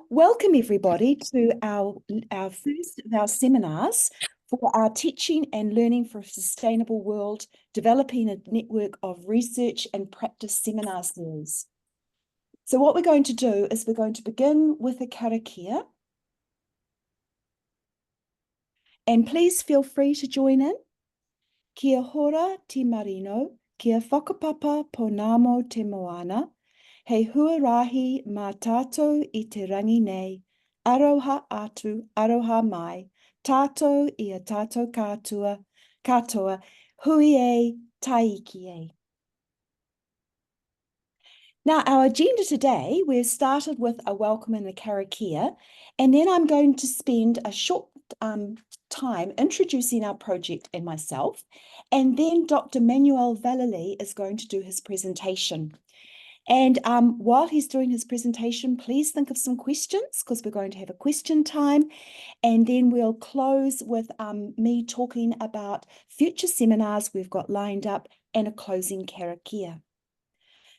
Welcome everybody to our first of our seminars for our Teaching and Learning for a Sustainable World, Developing a Network of Research and Practice Seminar Series. So what we're going to do is we're going to begin with a karakia. And please feel free to join in. Kia hora te marino, kia whakapapa po namo te moana, hei huarahi mā tātou I te rangi nei, aroha atu, aroha mai, tātou I a tātou katoa, hui e, taiki e. Now, our agenda today, we've started with a welcome and a karakia, and then I'm going to spend a short time introducing our project and myself, and then Dr. Manuel Vallee is going to do his presentation. And while he's doing his presentation, please think of some questions because we're going to have a question time. And then we'll close with me talking about future seminars we've got lined up and a closing karakia.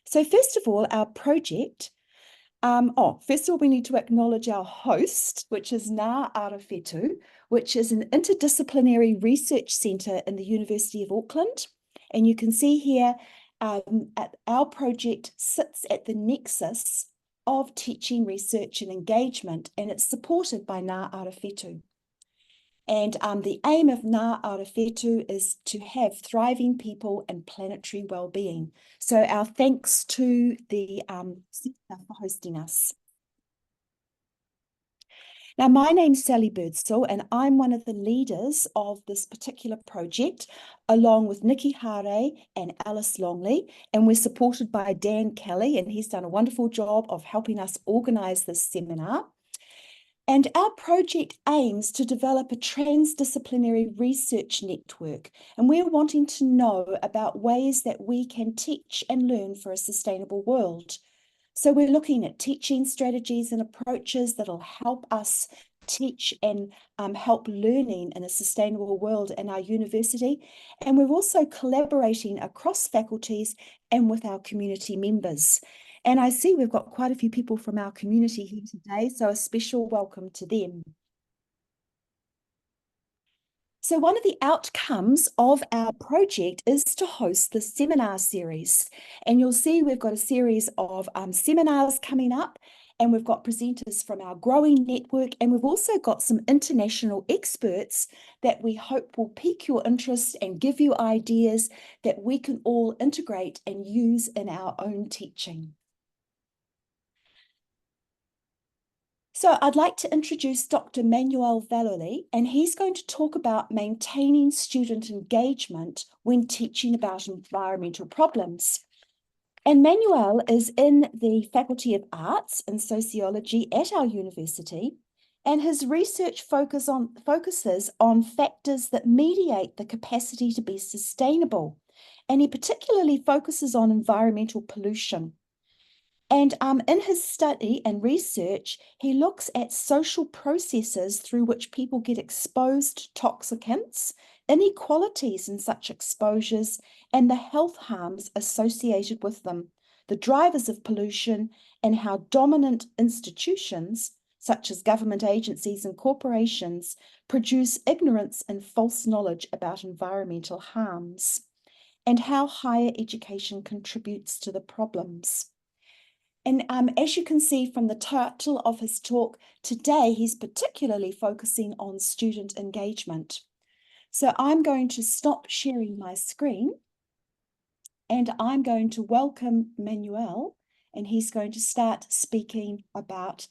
So first of all, our project, first of all, we need to acknowledge our host, which is Ngā Ara Whetū, which is an interdisciplinary research centre in the University of Auckland. And you can see here, our project sits at the nexus of teaching, research and engagement, and it's supported by Ngā Ara Whetū. And the aim of Ngā Ara Whetū is to have thriving people and planetary well-being. So our thanks to the centre for hosting us. Now, my name's Sally Birdsall, and I'm one of the leaders of this particular project, along with Nikki Hare and Alice Longley, and we're supported by Dan Kelly, and he's done a wonderful job of helping us organise this seminar. And our project aims to develop a transdisciplinary research network, and we're wanting to know about ways that we can teach and learn for a sustainable world. So we're looking at teaching strategies and approaches that'll help us teach and help learning in a sustainable world in our university. And we're also collaborating across faculties and with our community members. And I see we've got quite a few people from our community here today, so a special welcome to them. So one of the outcomes of our project is to host the seminar series. And you'll see we've got a series of seminars coming up, and we've got presenters from our growing network, and we've also got some international experts that we hope will pique your interest and give you ideas that we can all integrate and use in our own teaching. So I'd like to introduce Dr. Manuel Vallee, and he's going to talk about maintaining student engagement when teaching about environmental problems. And Manuel is in the Faculty of Arts and Sociology at our university, and his research focuses on factors that mediate the capacity to be sustainable. And he particularly focuses on environmental pollution. And in his study and research, he looks at social processes through which people get exposed to toxicants, inequalities in such exposures, and the health harms associated with them, the drivers of pollution, and how dominant institutions, such as government agencies and corporations, produce ignorance and false knowledge about environmental harms, and how higher education contributes to the problems. And as you can see from the title of his talk, today he's particularly focusing on student engagement. So I'm going to stop sharing my screen, and I'm going to welcome Manuel, and he's going to start speaking about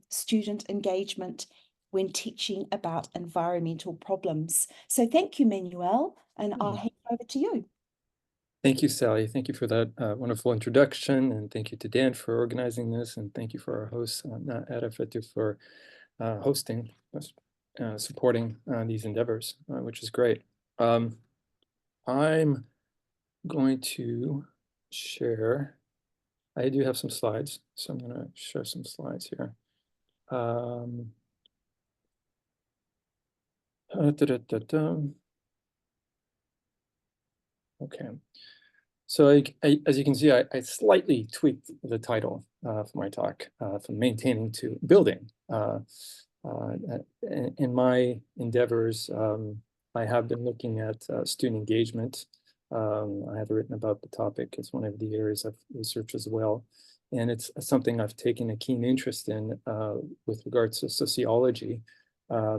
student engagement when teaching about environmental problems. So thank you, Manuel, and I'll hand over to you. Thank you, Sally. Thank you for that wonderful introduction, and thank you to Dan for organizing this, and thank you for our host, Ngā Ara Whetū, for hosting, supporting these endeavors, which is great. I'm going to share, I do have some slides, so I'm going to share some slides here. Okay. So as you can see, I slightly tweaked the title for my talk from maintaining to building. In my endeavors, I have been looking at student engagement. I have written about the topic as one of the areas of research as well. And it's something I've taken a keen interest in with regards to sociology,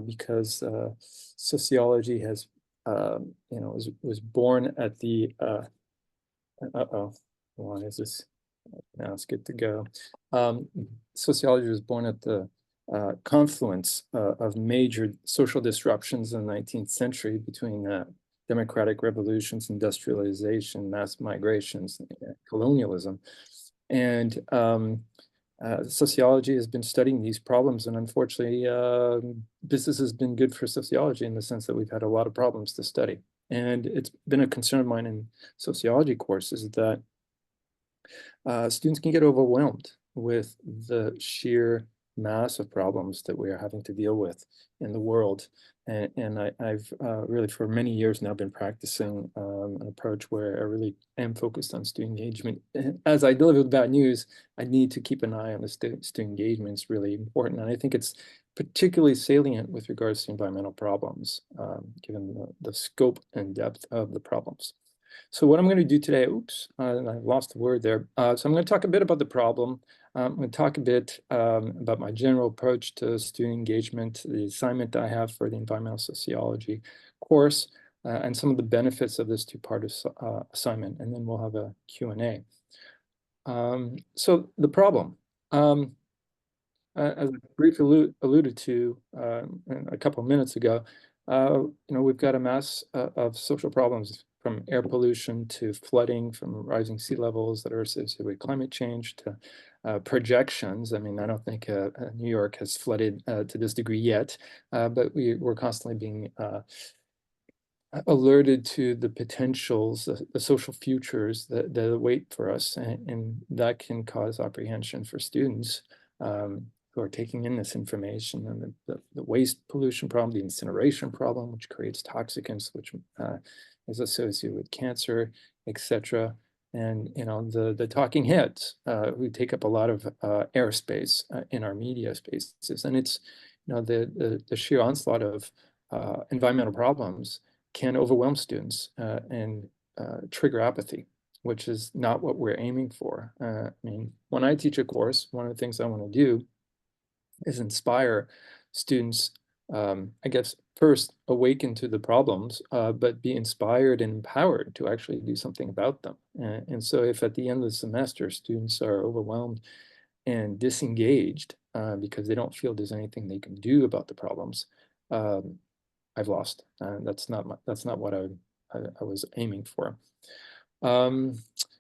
because sociology has, was born at the, uh-oh, why is this? Now it's good to go. Sociology was born at the confluence of major social disruptions in the 19th century between democratic revolutions, industrialization, mass migrations, colonialism. And sociology has been studying these problems, and unfortunately, this has been good for sociology in the sense that we've had a lot of problems to study. And it's been a concern of mine in sociology courses that students can get overwhelmed with the sheer mass of problems that we are having to deal with in the world. And I've really for many years now been practicing an approach where I really am focused on student engagement. As I deliver the bad news, I need to keep an eye on the student engagement. It's really important. And I think it's particularly salient with regards to environmental problems, given the scope and depth of the problems. So what I'm going to do today, oops, I lost the word there. So I'm going to talk a bit about the problem. I'm going to talk a bit about my general approach to student engagement, the assignment I have for the Environmental Sociology course, and some of the benefits of this two-part assignment, and then we'll have a Q&A. So the problem, as I briefly alluded to a couple of minutes ago, we've got a mass of social problems, from air pollution to flooding, from rising sea levels that are associated with climate change to projections. I mean, I don't think New York has flooded to this degree yet, but we're constantly being alerted to the potentials, the social futures that wait for us, and that can cause apprehension for students who are taking in this information, and the waste pollution problem, the incineration problem, which creates toxicants, which is associated with cancer, etc. And the talking heads who take up a lot of airspace in our media spaces, and it's the sheer onslaught of environmental problems can overwhelm students and trigger apathy, which is not what we're aiming for. I mean, when I teach a course, one of the things I want to do is inspire students, I guess, first awaken to the problems, but be inspired and empowered to actually do something about them. And so if at the end of the semester, students are overwhelmed and disengaged because they don't feel there's anything they can do about the problems, I've lost. That's not what I was aiming for.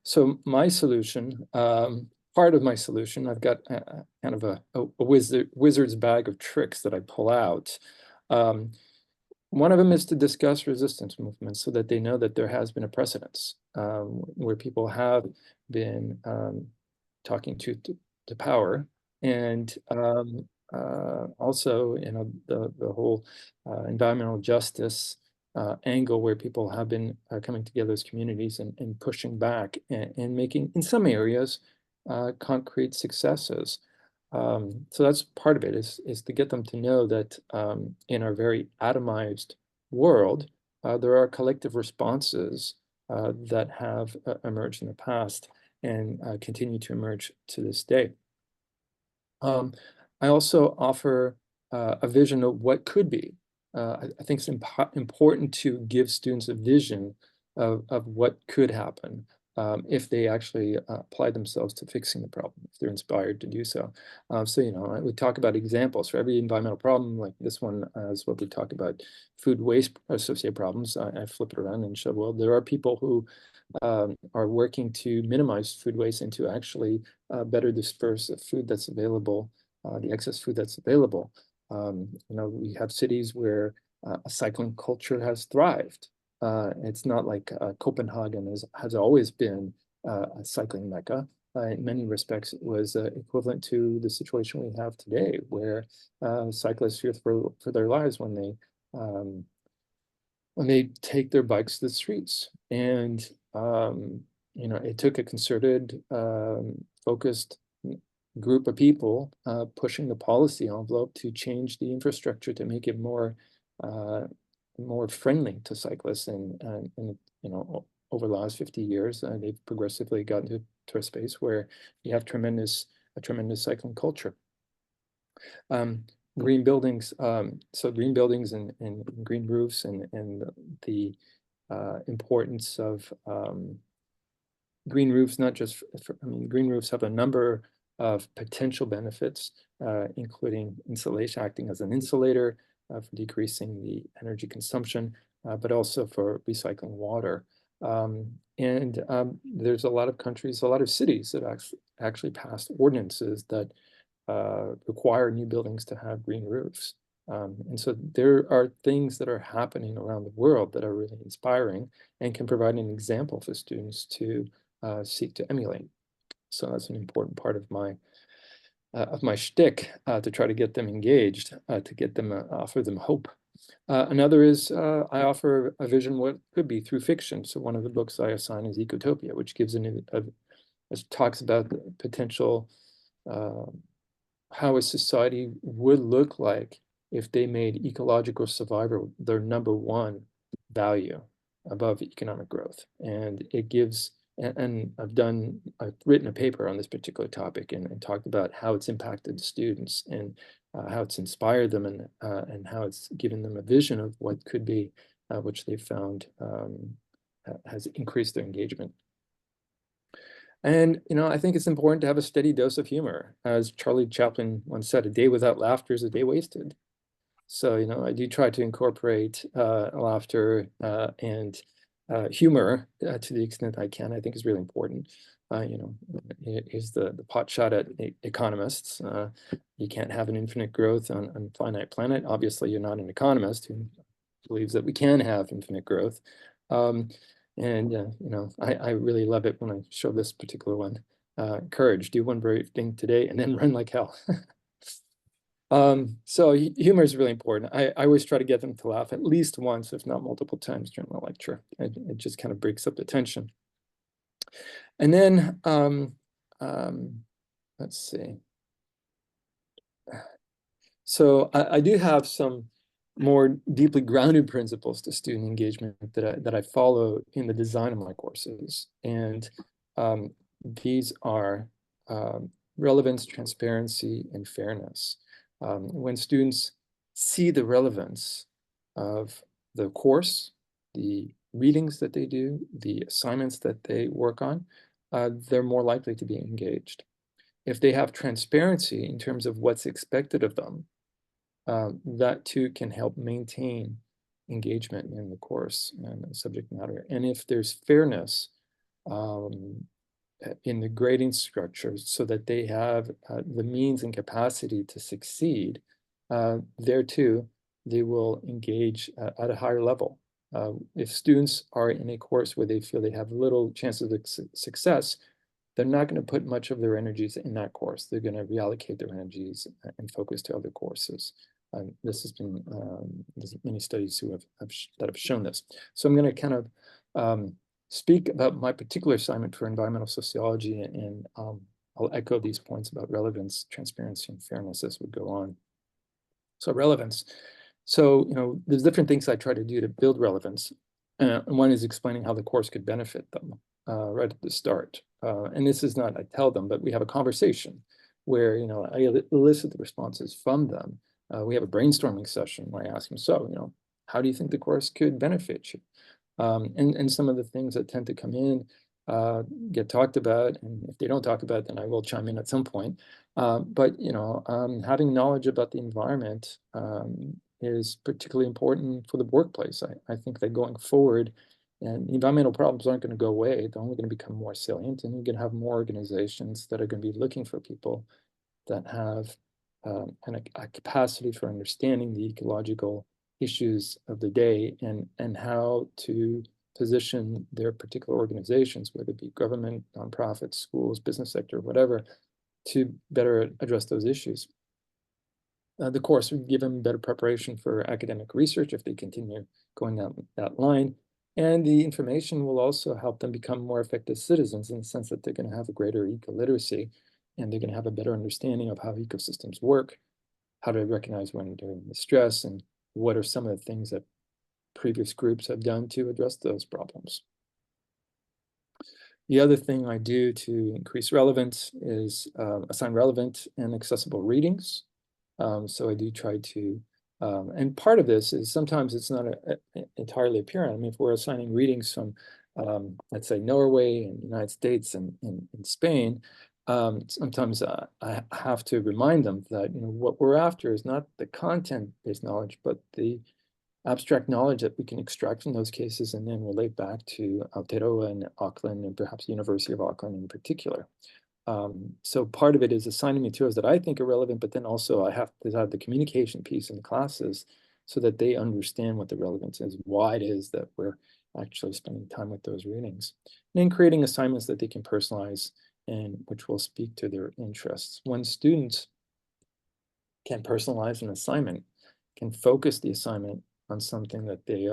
So my solution, part of my solution, I've got kind of a wizard's bag of tricks that I pull out. One of them is to discuss resistance movements so that they know that there has been a precedence where people have been talking to power, and also, the whole environmental justice angle, where people have been coming together as communities and pushing back and making, in some areas, concrete successes. So that's part of it, is to get them to know that in our very atomized world, there are collective responses that have emerged in the past and continue to emerge to this day. I also offer a vision of what could be. I think it's important to give students a vision of what could happen if they actually apply themselves to fixing the problem, if they're inspired to do so. So, we talk about examples for every environmental problem, like this one is what we talk about, food waste associated problems. I flip it around and show, well, there are people who are working to minimize food waste and to actually better disperse the food that's available, the excess food that's available. We have cities where a cycling culture has thrived. It's not like Copenhagen has always been a cycling mecca. In many respects, it was equivalent to the situation we have today, where cyclists fear for their lives when they take their bikes to the streets. And it took a concerted, focused group of people pushing the policy envelope to change the infrastructure to make it more friendly to cyclists. And over the last 50 years, they've progressively gotten to a space where you have a tremendous cycling culture. Green buildings, so green buildings and green roofs and the importance of green roofs, not just green roofs have a number of potential benefits, including insulation, acting as an insulator for decreasing the energy consumption, but also for recycling water. There's a lot of countries, a lot of cities that actually passed ordinances that require new buildings to have green roofs. And so there are things that are happening around the world that are really inspiring and can provide an example for students to seek to emulate. So that's an important part of my shtick, to try to get them engaged, to get them, offer them hope. Another is I offer a vision what could be through fiction. So one of the books I assign is Ecotopia, which gives talks about the potential, how a society would look like if they made ecological survival their #1 value above economic growth. And it gives, and I've written a paper on this particular topic and talked about how it's impacted students and how it's inspired them and how it's given them a vision of what could be, which they found has increased their engagement. And, I think it's important to have a steady dose of humor. As Charlie Chaplin once said, a day without laughter is a day wasted. So, I do try to incorporate laughter and humor to the extent I can. I think is really important. Here's the pot shot at economists. You can't have an infinite growth on a finite planet. Obviously, you're not an economist who believes that we can have infinite growth. I really love it when I show this particular one. Courage, do one brave thing today and then run like hell. So humor is really important. I always try to get them to laugh at least once, if not multiple times during the lecture. It just kind of breaks up the tension. And then, let's see. So I do have some more deeply grounded principles to student engagement that I follow in the design of my courses. And these are relevance, transparency, and fairness. When students see the relevance of the course, the readings that they do, the assignments that they work on, they're more likely to be engaged. If they have transparency in terms of what's expected of them, that too can help maintain engagement in the course and the subject matter. And if there's fairness in the grading structure so that they have the means and capacity to succeed, there too, they will engage at a higher level. If students are in a course where they feel they have little chances of success, they're not going to put much of their energies in that course. They're going to reallocate their energies and focus to other courses. This has been, there's many studies that have shown this. So I'm going to kind of speak about my particular assignment for environmental sociology, and I'll echo these points about relevance, transparency, and fairness as we go on. So relevance. So, there's different things I try to do to build relevance. And one is explaining how the course could benefit them right at the start. And this is not, I tell them, but we have a conversation where, I elicit the responses from them. We have a brainstorming session where I ask them, so, how do you think the course could benefit you? And some of the things that tend to come in get talked about, and if they don't talk about it, then I will chime in at some point. But having knowledge about the environment is particularly important for the workplace. I think that going forward, and environmental problems aren't going to go away. They're only going to become more salient, and you're going to have more organizations that are going to be looking for people that have a capacity for understanding the ecological issues of the day and how to position their particular organizations, whether it be government, nonprofits, schools, business sector, whatever, to better address those issues. The course would give them better preparation for academic research if they continue going down that line. And the information will also help them become more effective citizens in the sense that they're going to have a greater eco-literacy, and they're going to have a better understanding of how ecosystems work, how to recognize when they're in distress, and what are some of the things that previous groups have done to address those problems. The other thing I do to increase relevance is assign relevant and accessible readings. So I do try to, and part of this is sometimes it's not entirely apparent. I mean, if we're assigning readings from, let's say, Norway and the United States and Spain, sometimes I have to remind them that, you know, what we're after is not the content-based knowledge, but the abstract knowledge that we can extract from those cases and then relate back to Aotearoa and Auckland, and perhaps the University of Auckland in particular. So part of it is assigning materials that I think are relevant, but then also I have to have the communication piece in the classes so that they understand what the relevance is, why it is that we're actually spending time with those readings. And then creating assignments that they can personalize and which will speak to their interests. When students can personalize an assignment, can focus the assignment on something that they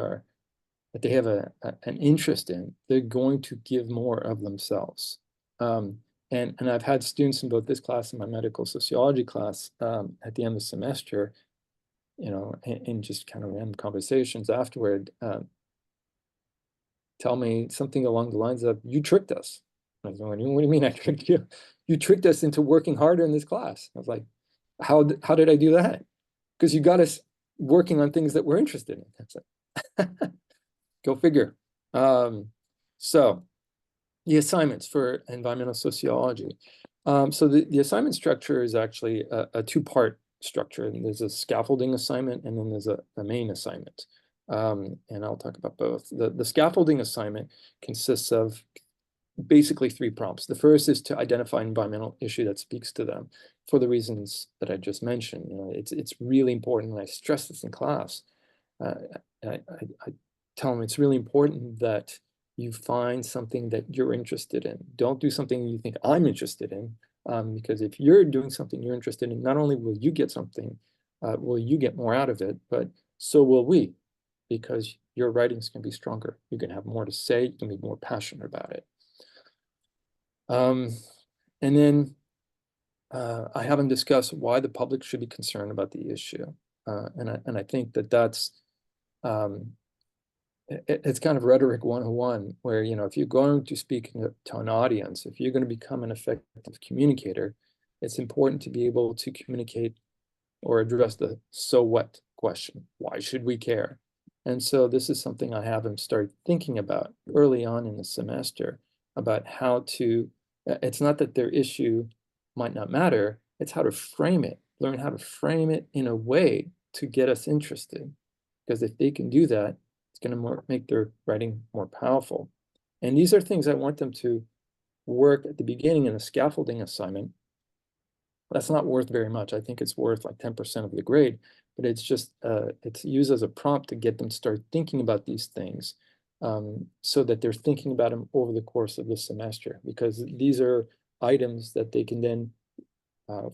have an interest in, they're going to give more of themselves. And I've had students in both this class and my medical sociology class at the end of the semester, you know, in just kind of random conversations afterward, tell me something along the lines of, "You tricked us." I was like, "What do you mean I tricked you? You tricked us into working harder in this class." I was like, how did I do that? Because you got us working on things that we're interested in. That's it. Go figure. So the assignments for environmental sociology. So the assignment structure is actually a two-part structure. And there's a scaffolding assignment, and then there's a main assignment. And I'll talk about both. The scaffolding assignment consists of basically 3 prompts. The first is to identify an environmental issue that speaks to them for the reasons that I just mentioned. You know, it's really important, and I stress this in class. I tell them it's really important that you find something that you're interested in. Don't do something you think I'm interested in, because if you're doing something you're interested in, not only will you get something, will you get more out of it, but so will we, because your writings can be stronger. You can have more to say, you can be more passionate about it. And then I haven't discussed why the public should be concerned about the issue. And I think that that's, it's kind of rhetoric 101, where, you know, if you're going to speak to an audience, if you're going to become an effective communicator, it's important to be able to communicate or address the so what question. Why should we care? And so this is something I have them start thinking about early on in the semester, about how to, it's not that their issue might not matter, it's how to frame it, learn how to frame it in a way to get us interested. Because if they can do that, it's going to make their writing more powerful. And these are things I want them to work at the beginning in a scaffolding assignment. That's not worth very much. I think it's worth like 10% of the grade, but it's just, it's used as a prompt to get them to start thinking about these things, so that they're thinking about them over the course of the semester, because these are items that they can then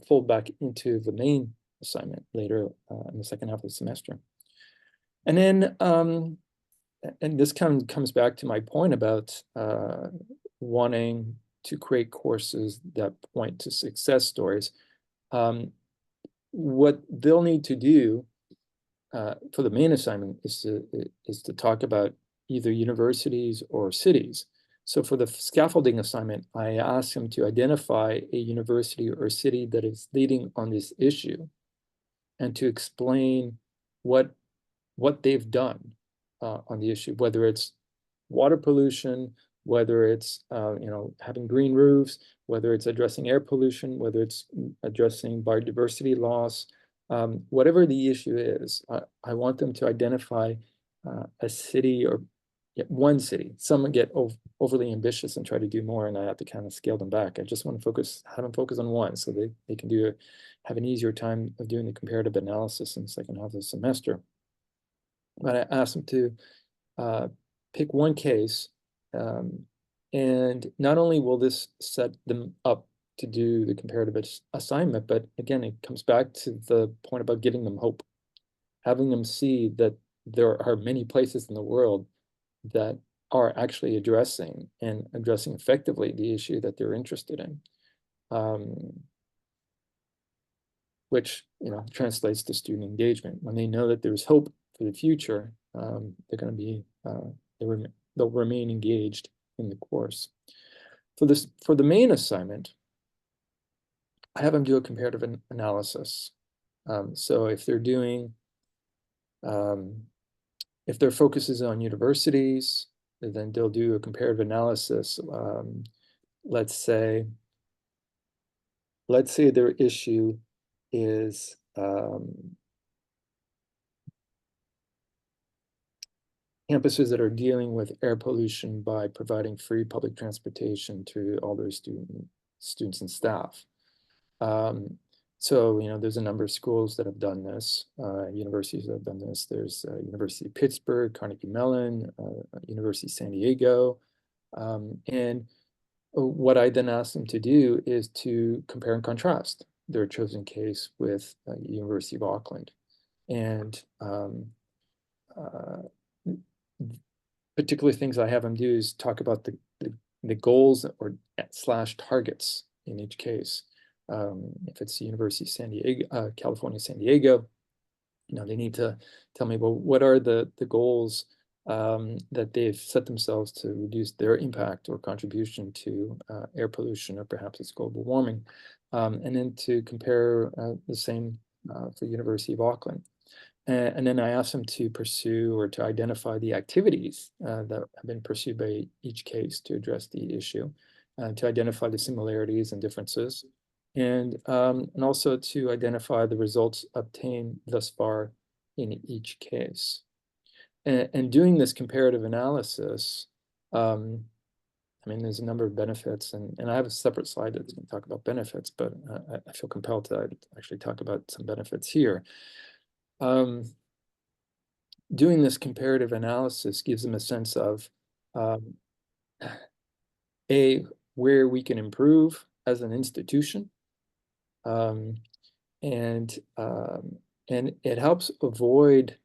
fold back into the main assignment later in the second half of the semester. And then, and this kind of comes back to my point about wanting to create courses that point to success stories. What they'll need to do for the main assignment is to talk about either universities or cities. So for the scaffolding assignment, I asked them to identify a university or city that is leading on this issue, and to explain what they've done on the issue, whether it's water pollution, whether it's having green roofs, whether it's addressing air pollution, whether it's addressing biodiversity loss, whatever the issue is. I want them to identify a city, or one city. Some get overly ambitious and try to do more, and I have to kind of scale them back. I just want to have them focus on one, so they can have an easier time of doing the comparative analysis in the second half of the semester. But I asked them to pick one case, and not only will this set them up to do the comparative assignment, but again, it comes back to the point about giving them hope, having them see that there are many places in the world that are actually addressing effectively the issue that they're interested in, which translates to student engagement. When they know that there's hope for the future, they're going to be they'll remain engaged in the course. For the main assignment, I have them do a comparative analysis. So if they're doing, if their focus is on universities, then they'll do a comparative analysis. Let's say their issue is campuses that are dealing with air pollution by providing free public transportation to all their students and staff. So, there's a number of schools that have done this, universities that have done this. There's University of Pittsburgh, Carnegie Mellon, University of San Diego. And what I then ask them to do is to compare and contrast their chosen case with University of Auckland. And particular things I have them do is talk about the goals or / targets in each case. If it's the University of San Diego, California, San Diego, they need to tell me, well, what are the goals that they've set themselves to reduce their impact or contribution to air pollution, or perhaps it's global warming, and then to compare the same for University of Auckland. And then I ask them to pursue or to identify the activities that have been pursued by each case to address the issue, to identify the similarities and differences, and also to identify the results obtained thus far in each case. And doing this comparative analysis, there's a number of benefits, and I have a separate slide that's going to talk about benefits, but I feel compelled to actually talk about some benefits here. Doing this comparative analysis gives them a sense of where we can improve as an institution, and it helps avoid.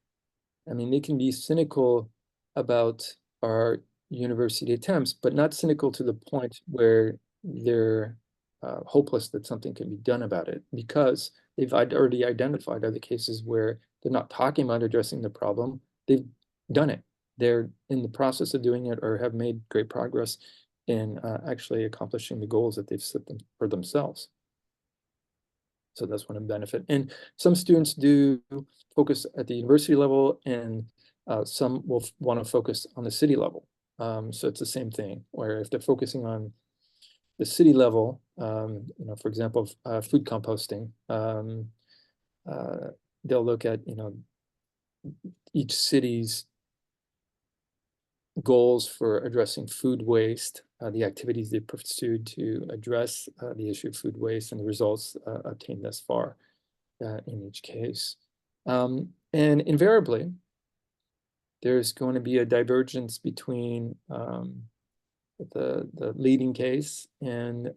They can be cynical about our university attempts, but not cynical to the point where they're hopeless that something can be done about it, because they've already identified other cases where they're not talking about addressing the problem. They've done it. They're in the process of doing it, or have made great progress in actually accomplishing the goals that they've set for themselves. So that's one benefit. And some students do focus at the university level, and some will want to focus on the city level. So it's the same thing, where if they're focusing on the city level, for example, food composting, they'll look at, each city's goals for addressing food waste, the activities they pursued to address the issue of food waste, and the results obtained thus far in each case. And invariably, there's going to be a divergence between the leading case and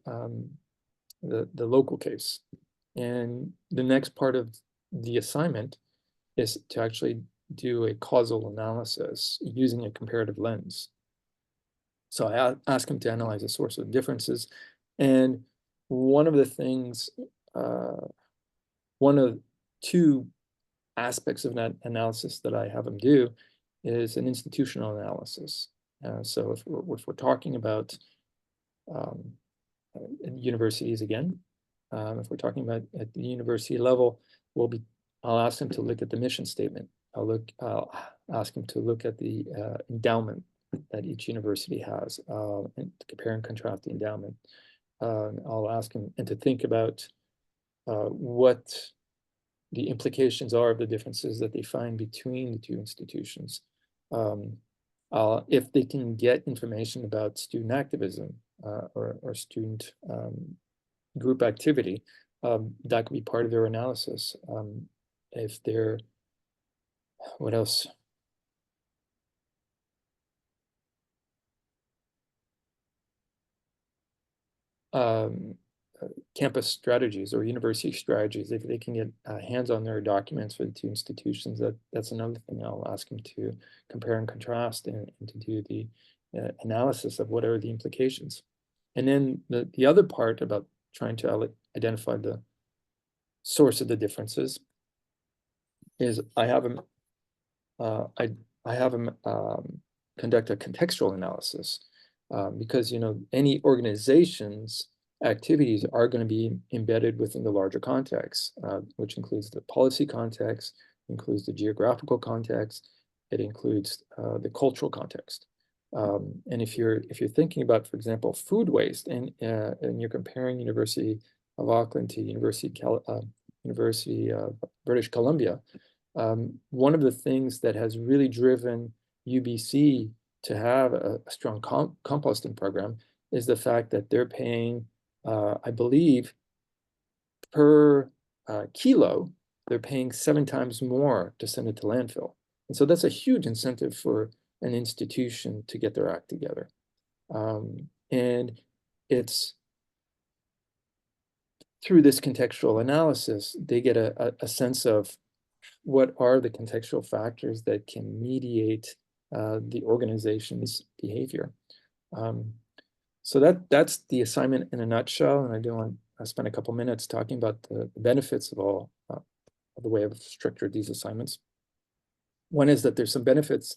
the local case. And the next part of the assignment is to actually do a causal analysis using a comparative lens. So I ask them to analyze the source of differences. And one of the things, one of two aspects of that analysis that I have them do is an institutional analysis. So if we're talking about universities again, if we're talking about at the university level, I'll ask them to look at the mission statement. I'll ask them to look at the endowment that each university has, and to compare and contrast the endowment. I'll ask them and to think about what the implications are of the differences that they find between the two institutions. If they can get information about student activism or student group activity, that could be part of their analysis. If they're, what else? campus strategies or university strategies. If they can get hands on their documents for the two institutions, that's another thing I'll ask them to compare and contrast and to do the analysis of what are the implications. And then the other part about trying to identify the source of the differences is I have them conduct a contextual analysis because any organization's activities are going to be embedded within the larger context, which includes the policy context, includes the geographical context, it includes the cultural context. And if you're thinking about, for example, food waste, and you're comparing University of Auckland to University of British Columbia, one of the things that has really driven UBC to have a strong composting program is the fact that they're paying, I believe, per kilo, they're paying 7 times more to send it to landfill. And so that's a huge incentive for an institution to get their act together. And it's through this contextual analysis, they get a sense of what are the contextual factors that can mediate the organization's behavior. So that's the assignment in a nutshell, and I do want to spend a couple minutes talking about the benefits of all of the way I've structured these assignments. One is that there's some benefits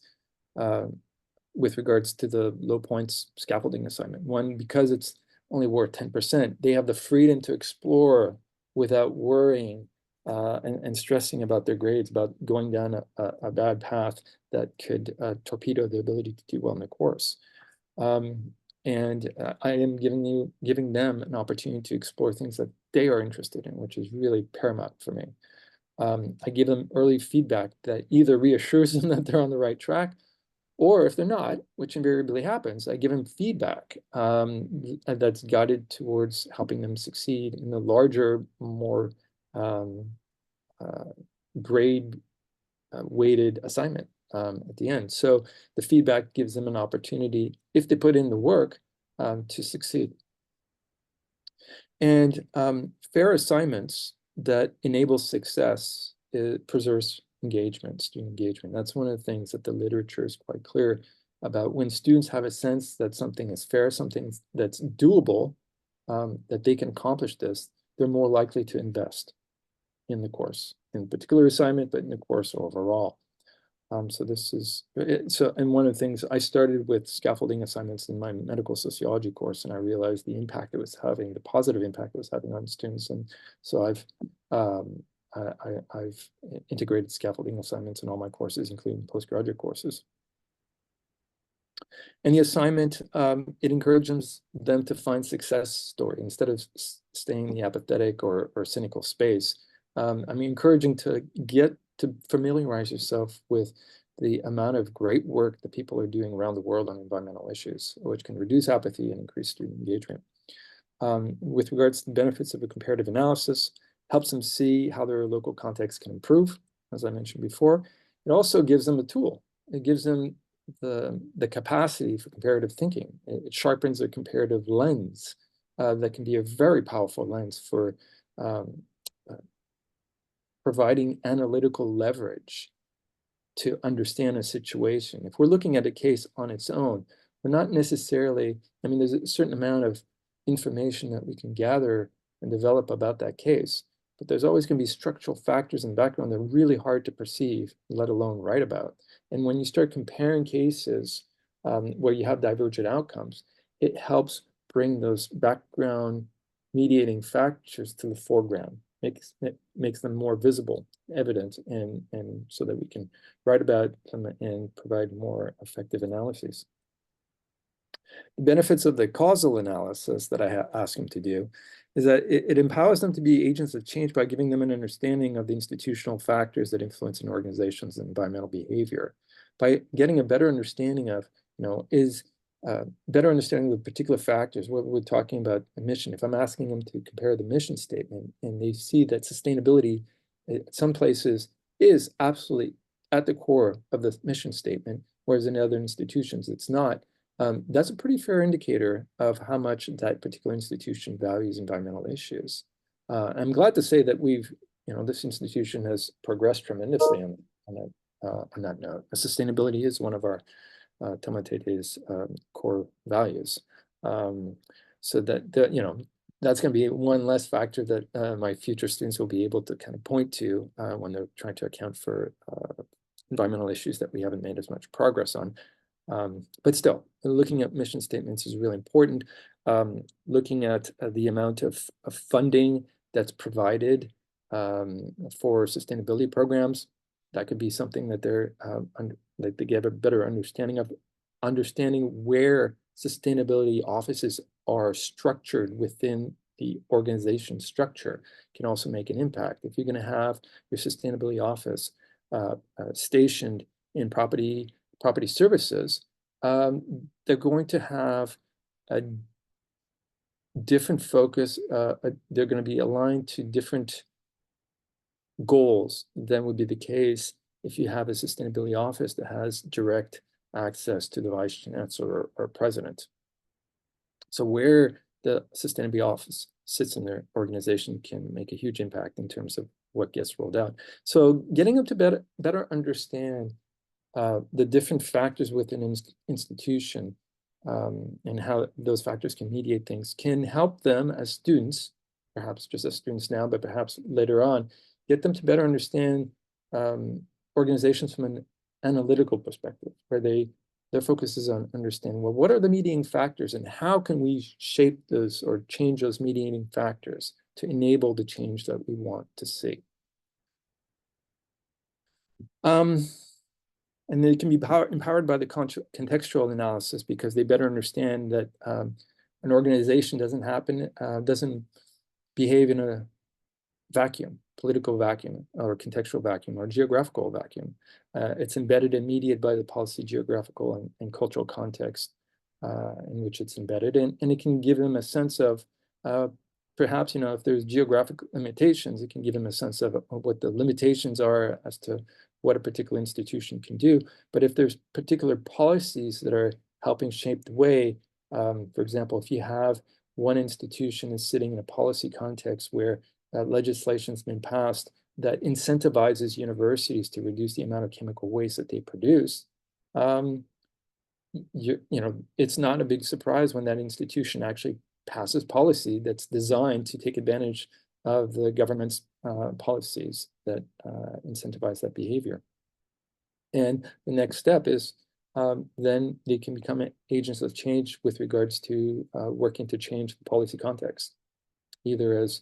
with regards to the low points scaffolding assignment. One, because it's only worth 10%, they have the freedom to explore without worrying and stressing about their grades, about going down a bad path that could torpedo the ability to do well in the course. And I am giving them an opportunity to explore things that they are interested in, which is really paramount for me. I give them early feedback that either reassures them that they're on the right track, or if they're not, which invariably happens, I give them feedback that's guided towards helping them succeed in the larger, more grade weighted assignment at the end. So the feedback gives them an opportunity, if they put in the work, to succeed. And fair assignments that enable success preserves engagement, student engagement. That's one of the things that the literature is quite clear about. When students have a sense that something is fair, something that's doable, that they can accomplish this, they're more likely to invest in the course, in a particular assignment, but in the course overall. So this is, and one of the things, I started with scaffolding assignments in my medical sociology course, and I realized the impact it was having, the positive impact it was having on students. And so I've integrated scaffolding assignments in all my courses, including postgraduate courses. And the assignment, it encourages them to find success story instead of staying in the apathetic or cynical space. I'm encouraging to get to familiarize yourself with the amount of great work that people are doing around the world on environmental issues, which can reduce apathy and increase student engagement. With regards to the benefits of a comparative analysis, helps them see how their local context can improve, as I mentioned before. It also gives them a tool. It gives them the capacity for comparative thinking. It sharpens their comparative lens that can be a very powerful lens for providing analytical leverage to understand a situation. If we're looking at a case on its own, we're not necessarily, I mean, there's a certain amount of information that we can gather and develop about that case, but there's always going to be structural factors in the background that are really hard to perceive, let alone write about. And when you start comparing cases where you have divergent outcomes, it helps bring those background mediating factors to the foreground. Makes them more visible, evident, and so that we can write about them and provide more effective analyses. The benefits of the causal analysis that I ask them to do is that it empowers them to be agents of change by giving them an understanding of the institutional factors that influence an organization's environmental behavior. By getting a better understanding of, better understanding of particular factors, what we're talking about emission. If I'm asking them to compare the mission statement and they see that sustainability at some places is absolutely at the core of the mission statement, whereas in other institutions it's not, that's a pretty fair indicator of how much that particular institution values environmental issues. I'm glad to say that this institution has progressed tremendously on that note. Sustainability is one of our Taumate's core values. So that's going to be one less factor that my future students will be able to kind of point to when they're trying to account for environmental issues that we haven't made as much progress on. But still, looking at mission statements is really important. Looking at the amount of funding that's provided for sustainability programs, that could be something that that they get a better understanding of. Understanding where sustainability offices are structured within the organization structure can also make an impact. If you're going to have your sustainability office stationed in property services, they're going to have a different focus. They're going to be aligned to different goals than would be the case if you have a sustainability office that has direct access to the vice chancellor or president. So where the sustainability office sits in their organization can make a huge impact in terms of what gets rolled out. So getting them to better understand the different factors within an institution and how those factors can mediate things can help them as students, perhaps just as students now, but perhaps later on, get them to better understand organizations from an analytical perspective, where their focus is on understanding, well, what are the mediating factors and how can we shape those or change those mediating factors to enable the change that we want to see. And they can be empowered by the contextual analysis because they better understand that an organization doesn't behave in a vacuum, political vacuum, or contextual vacuum, or geographical vacuum. It's embedded and mediated by the policy, geographical, and cultural context in which it's embedded in, and it can give them a sense of perhaps, if there's geographic limitations, it can give them a sense of what the limitations are as to what a particular institution can do. But if there's particular policies that are helping shape the way, for example, if you have one institution is sitting in a policy context where legislation's been passed that incentivizes universities to reduce the amount of chemical waste that they produce, it's not a big surprise when that institution actually passes policy that's designed to take advantage of the government's policies that incentivize that behavior. And the next step is then they can become agents of change with regards to working to change the policy context, either as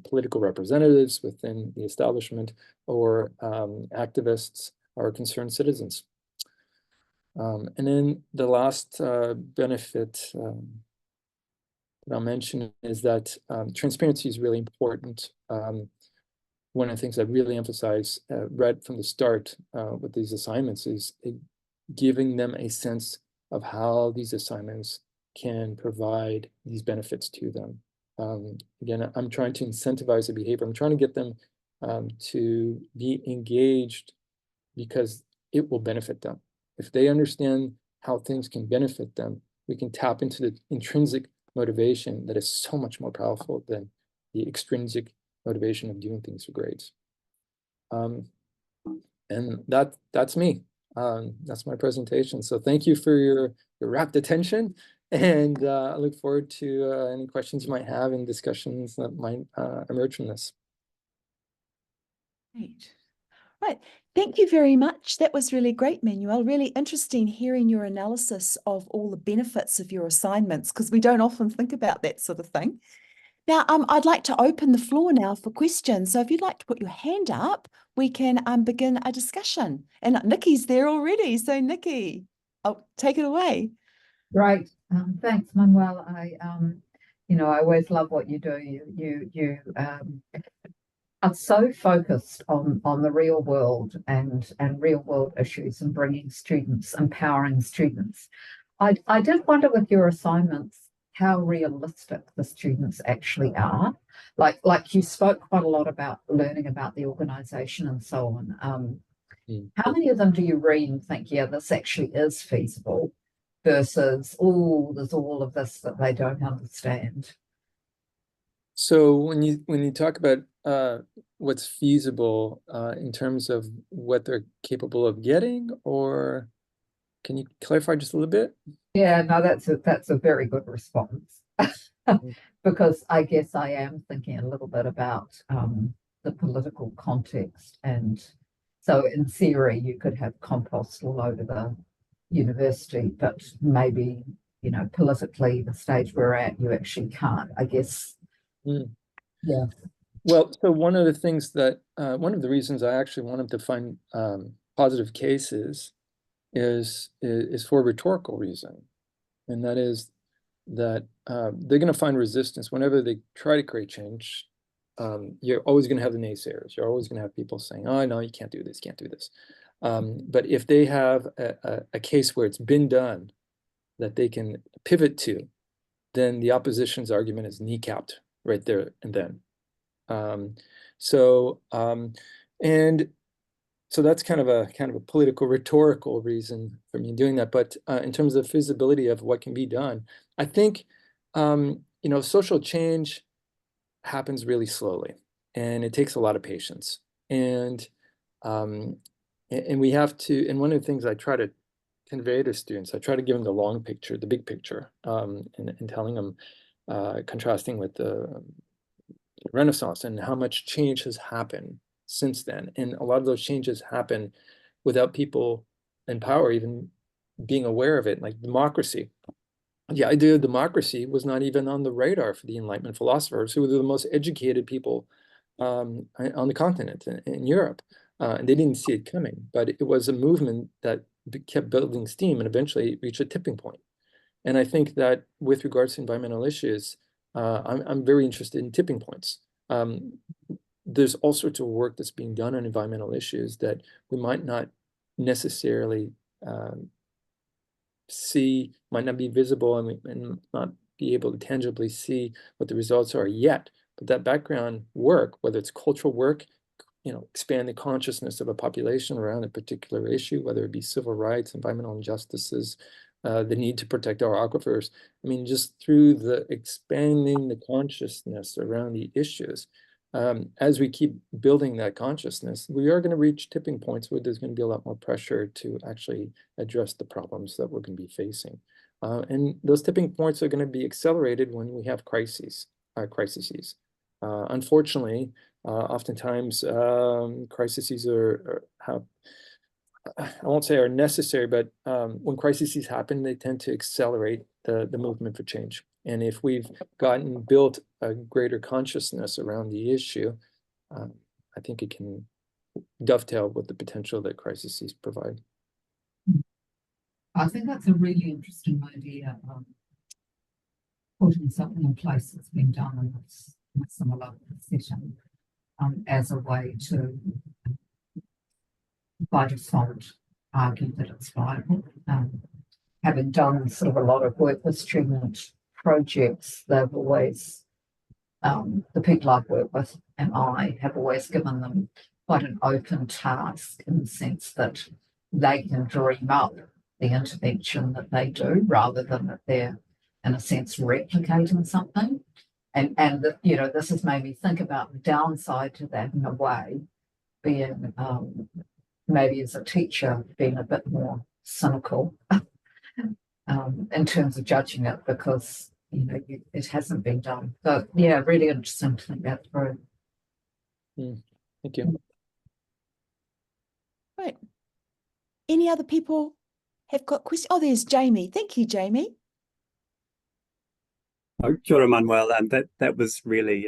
political representatives within the establishment or activists or concerned citizens. And then the last benefit that I'll mention is that transparency is really important. One of the things I really emphasize right from the start with these assignments is giving them a sense of how these assignments can provide these benefits to them. Again, I'm trying to incentivize the behavior. I'm trying to get them to be engaged because it will benefit them. If they understand how things can benefit them, we can tap into the intrinsic motivation that is so much more powerful than the extrinsic motivation of doing things for grades. And that's me. That's my presentation. So thank you for your rapt attention. And I look forward to any questions you might have and discussions that might emerge from this. Great. Right. Thank you very much. That was really great, Manuel. Really interesting hearing your analysis of all the benefits of your assignments, because we don't often think about that sort of thing. Now, I'd like to open the floor now for questions. So if you'd like to put your hand up, we can begin a discussion. And Nikki's there already. So Nikki, I'll take it away. Great. Thanks, Manuel. I always love what you do. You are so focused on the real world and real world issues and empowering students. I did wonder with your assignments how realistic the students actually are. Like you spoke quite a lot about learning about the organization and so on. How many of them do you read and think, yeah, this actually is feasible? versus, oh, there's all of this that they don't understand. So when you talk about what's feasible in terms of what they're capable of getting, or can you clarify just a little bit? Yeah, no, that's a very good response. Because I guess I am thinking a little bit about the political context. And so in theory, you could have compost all over the university, but maybe, you know, politically, the stage we're at, you actually can't, I guess. Yeah. Well, so one of the things that, one of the reasons I actually wanted to find positive cases is for a rhetorical reason. And that is that they're going to find resistance whenever they try to create change. You're always going to have the naysayers. You're always going to have people saying, oh, no, you can't do this, can't do this. But if they have a case where it's been done that they can pivot to, then the opposition's argument is kneecapped right there and then. And so that's kind of a political rhetorical reason for me doing that. But in terms of feasibility of what can be done, I think social change happens really slowly, and it takes a lot of patience. And we have to. And one of the things I try to convey to students, I try to give them the long picture, the big picture, and telling them, contrasting with the Renaissance and how much change has happened since then. And a lot of those changes happen without people in power even being aware of it, like democracy. The idea of democracy was not even on the radar for the Enlightenment philosophers, who were the most educated people on the continent in Europe. And they didn't see it coming, but it was a movement that kept building steam and eventually reached a tipping point. And I think that with regards to environmental issues, I'm very interested in tipping points. There's all sorts of work that's being done on environmental issues that we might not necessarily see, might not be visible, and not be able to tangibly see what the results are yet. But that background work, whether it's cultural work, expand the consciousness of a population around a particular issue, whether it be civil rights, environmental injustices, the need to protect our aquifers. I mean, just through the expanding the consciousness around the issues, as we keep building that consciousness, we are going to reach tipping points where there's going to be a lot more pressure to actually address the problems that we're going to be facing. And those tipping points are going to be accelerated when we have crises. Unfortunately, oftentimes crises have, I won't say are necessary, but when crises happen, they tend to accelerate the movement for change. And if we've built a greater consciousness around the issue, I think it can dovetail with the potential that crises provide. I think that's a really interesting idea, putting something in place that's been done in a similar setting as a way to, by default, argue that it's viable. Having done sort of a lot of work with student projects, they've always, the people I've worked with and I have always given them quite an open task, in the sense that they can dream up the intervention that they do, rather than that they're, in a sense, replicating something. And this has made me think about the downside to that, in a way, being maybe as a teacher being a bit more cynical in terms of judging it, because it hasn't been done. So yeah, really interesting to think that through. Thank you. Right. Any other people have got questions? Oh, there's Jamie. Thank you, Jamie. Oh, kia ora, Manuel, and that was really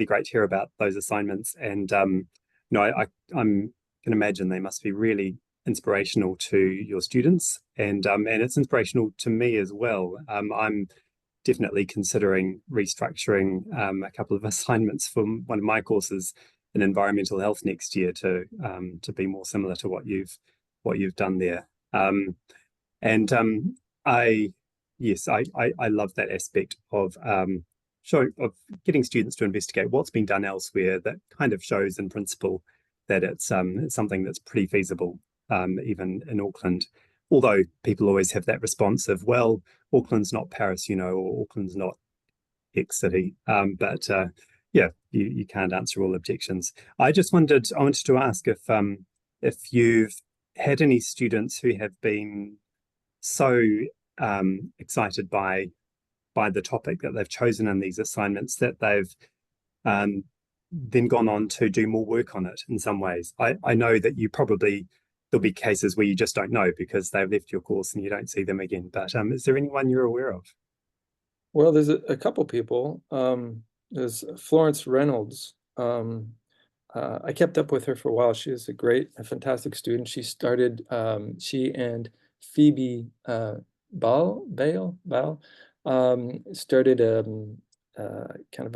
great to hear about those assignments. And I can imagine they must be really inspirational to your students, and it's inspirational to me as well. I'm definitely considering restructuring a couple of assignments from one of my courses in environmental health next year to be more similar to what you've done there. I love that aspect of getting students to investigate what's been done elsewhere. That kind of shows in principle that it's something that's pretty feasible, even in Auckland. although people always have that response of, well, Auckland's not Paris, or Auckland's not X city. But yeah, you can't answer all objections. I wanted to ask if you've had any students who have been so excited by the topic that they've chosen in these assignments that they've then gone on to do more work on it in some ways. I know that there'll be cases where you just don't know because they've left your course and you don't see them again. But is there anyone you're aware of? Well, there's a couple people. There's Florence Reynolds. I kept up with her for a while. She is a fantastic student. She started, she and Phoebe Bale started kind of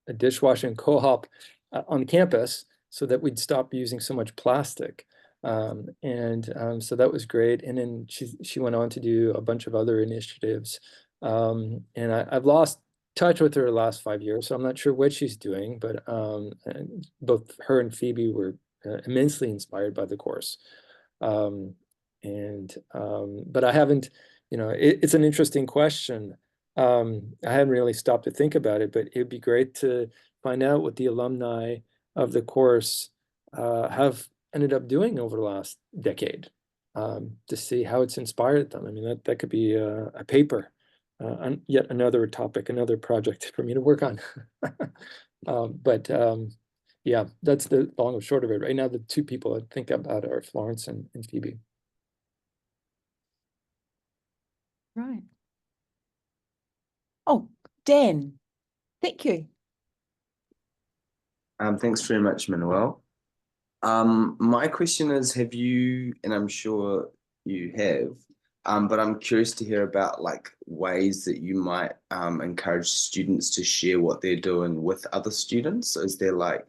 a dishwashing co-op on campus so that we'd stop using so much plastic. So that was great. And then she went on to do a bunch of other initiatives. And I've lost touch with her the last 5 years, so I'm not sure what she's doing, but both her and Phoebe were immensely inspired by the course. But I haven't, it's an interesting question. I haven't really stopped to think about it, but it'd be great to find out what the alumni of the course have ended up doing over the last decade, to see how it's inspired them. I mean, that could be a paper. Yet another topic, another project for me to work on. Yeah, that's the long and short of it. Right now, the two people I think about are Florence and Phoebe. Right. Oh, Dan, thank you. Thanks very much, Manuel. My question is, have you, and I'm sure you have, but I'm curious to hear about ways that you might encourage students to share what they're doing with other students. Is there a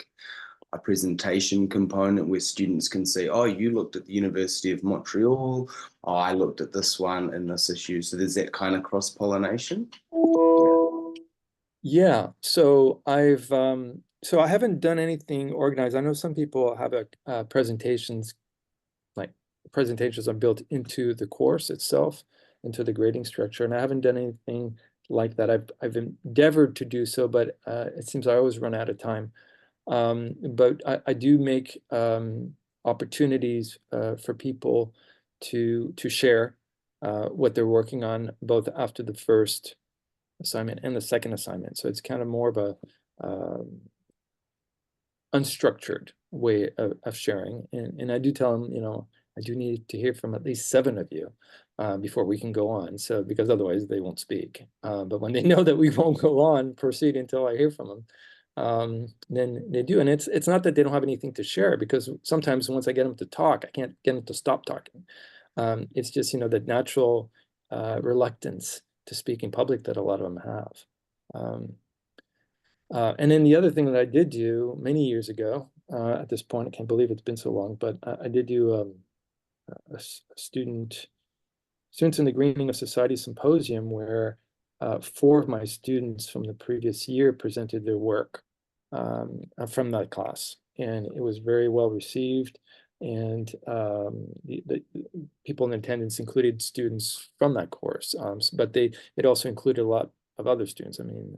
presentation component where students can say, oh, you looked at the University of Montreal, oh, I looked at this one in this issue. So there's that kind of cross-pollination? Yeah, so I haven't done anything organized. I know some people have presentations are built into the course itself, into the grading structure, and I haven't done anything like that. I've endeavored to do so, but it seems I always run out of time. But I do make opportunities for people to share what they're working on, both after the first assignment and the second assignment. So it's kind of more of a unstructured way of sharing. And I do tell them, I do need to hear from at least 7 of you before we can go on. So because otherwise they won't speak. But when they know that we won't go on, proceed until I hear from them, then they do. And it's not that they don't have anything to share, because sometimes once I get them to talk, I can't get them to stop talking. It's just, the natural reluctance to speak in public that a lot of them have. And then the other thing that I did do many years ago, at this point, I can't believe it's been so long, but I did do a Students in the Greening of Society symposium where 4 of my students from the previous year presented their work from that class, and it was very well received. And the people in attendance included students from that course, but it also included a lot of other students. I mean,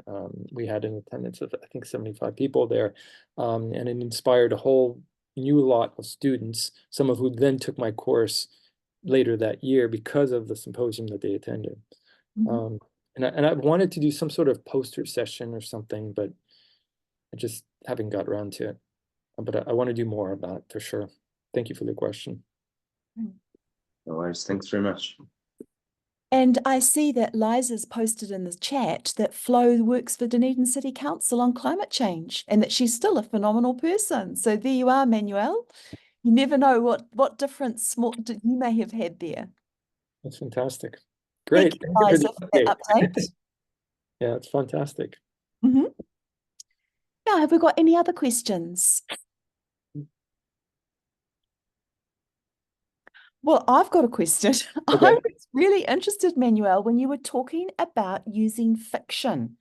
we had an attendance of, I think, 75 people there, and it inspired a whole new lot of students, some of who then took my course later that year because of the symposium that they attended. Mm-hmm. And I wanted to do some sort of poster session or something, but I just haven't got around to it. But I want to do more of that for sure. Thank you for the question. No worries. Thanks very much. And I see that Liza's posted in the chat that Flo works for Dunedin City Council on climate change, and that she's still a phenomenal person. So there you are, Manuel. You never know what difference you may have had there. That's fantastic. Great. Thank you, Liza, for that update. Yeah, it's fantastic. Mm-hmm. Now, have we got any other questions? Well, I've got a question. Okay. I was really interested, Manuel, when you were talking about using fiction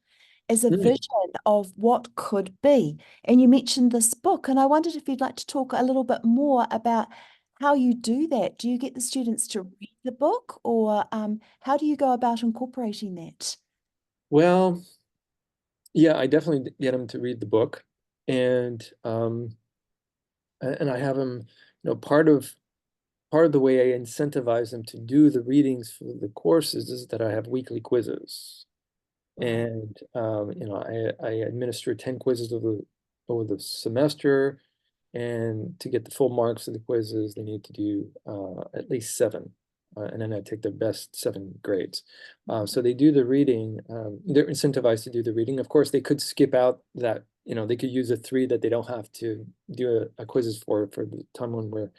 as a vision of what could be. And you mentioned this book, and I wondered if you'd like to talk a little bit more about how you do that. Do you get the students to read the book, or how do you go about incorporating that? Well, yeah, I definitely get them to read the book, and I have them, part of the way I incentivize them to do the readings for the courses is that I have weekly quizzes. And I administer 10 quizzes over the semester, and to get the full marks of the quizzes, they need to do at least 7. And then I take the best 7 grades. So they do the reading. They're incentivized to do the reading. Of course, they could skip out that, they could use a 3 that they don't have to do a quizzes for the time when we're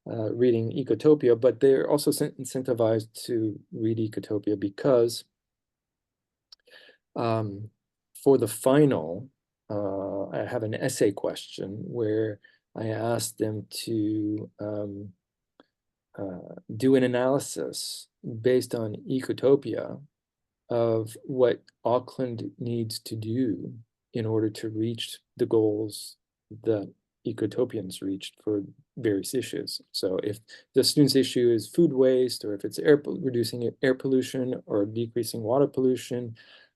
reading Ecotopia, but they're also incentivized to read Ecotopia because for the final, I have an essay question where I asked them to do an analysis based on Ecotopia of what Auckland needs to do in order to reach the goals that Ecotopians reached for various issues. So if the student's issue is food waste, or if it's reducing air pollution or decreasing water pollution,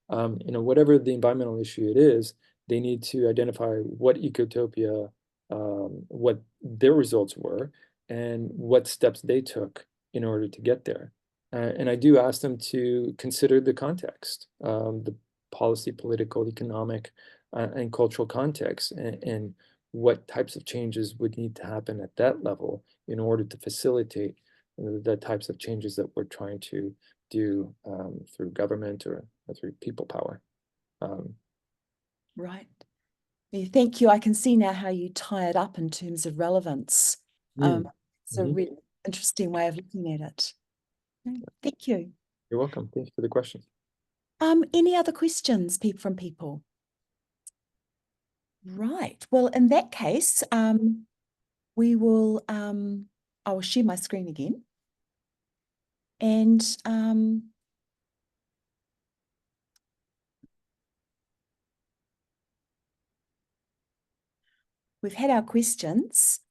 whatever the environmental issue it is, they need to identify what Ecotopia, what their results were, and what steps they took in order to get there. And I do ask them to consider the context, the policy, political, economic, and cultural context, and what types of changes would need to happen at that level in order to facilitate the types of changes that we're trying to do through government or through people power. Right. Yeah, thank you. I can see now how you tie it up in terms of relevance. It's a really interesting way of looking at it. Thank you. You're welcome. Thank you for the question. Any other questions from people? Right. Well, in that case, we will, I will share my screen again. And we've had our questions.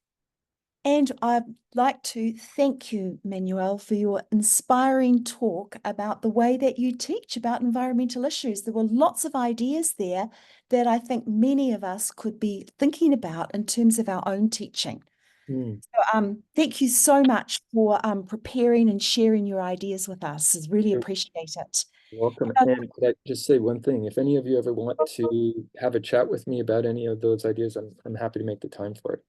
And I'd like to thank you, Manuel, for your inspiring talk about the way that you teach about environmental issues. There were lots of ideas there that I think many of us could be thinking about in terms of our own teaching. So, thank you so much for preparing and sharing your ideas with us. I really appreciate it. You're welcome. And could I just say one thing? If any of you ever want to have a chat with me about any of those ideas, I'm happy to make the time for it.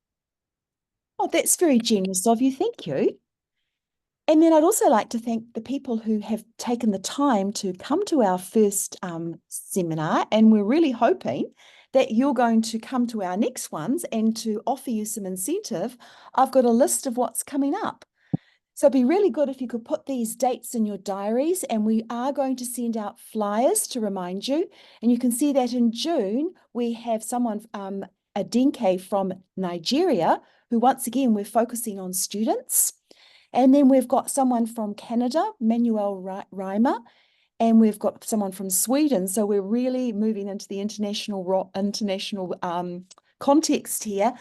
Oh, that's very generous of you. Thank you. And then I'd also like to thank the people who have taken the time to come to our first seminar. And we're really hoping that you're going to come to our next ones, and to offer you some incentive, I've got a list of what's coming up. So it'd be really good if you could put these dates in your diaries, and we are going to send out flyers to remind you. And you can see that in June, we have someone, Adenke from Nigeria, who once again, we're focusing on students. And then we've got someone from Canada, Manuel Reimer, and we've got someone from Sweden. So we're really moving into the international context here.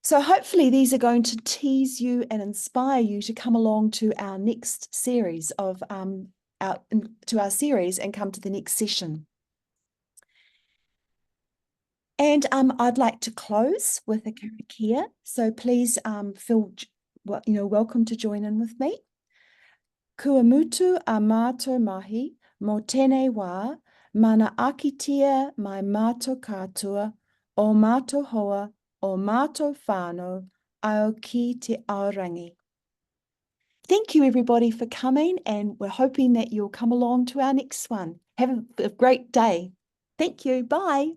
So hopefully these are going to tease you and inspire you to come along to our next series of our series and come to the next session. And I'd like to close with a karakia. So please feel welcome to join in with me. Kua mutu a mātou mahi mō tēnei wā, mana akitia mai mātou katoa, o mātou hoa, o mātou whānau, ao ki te aorangi. Thank you, everybody, for coming, and we're hoping that you'll come along to our next one. Have a great day. Thank you. Bye.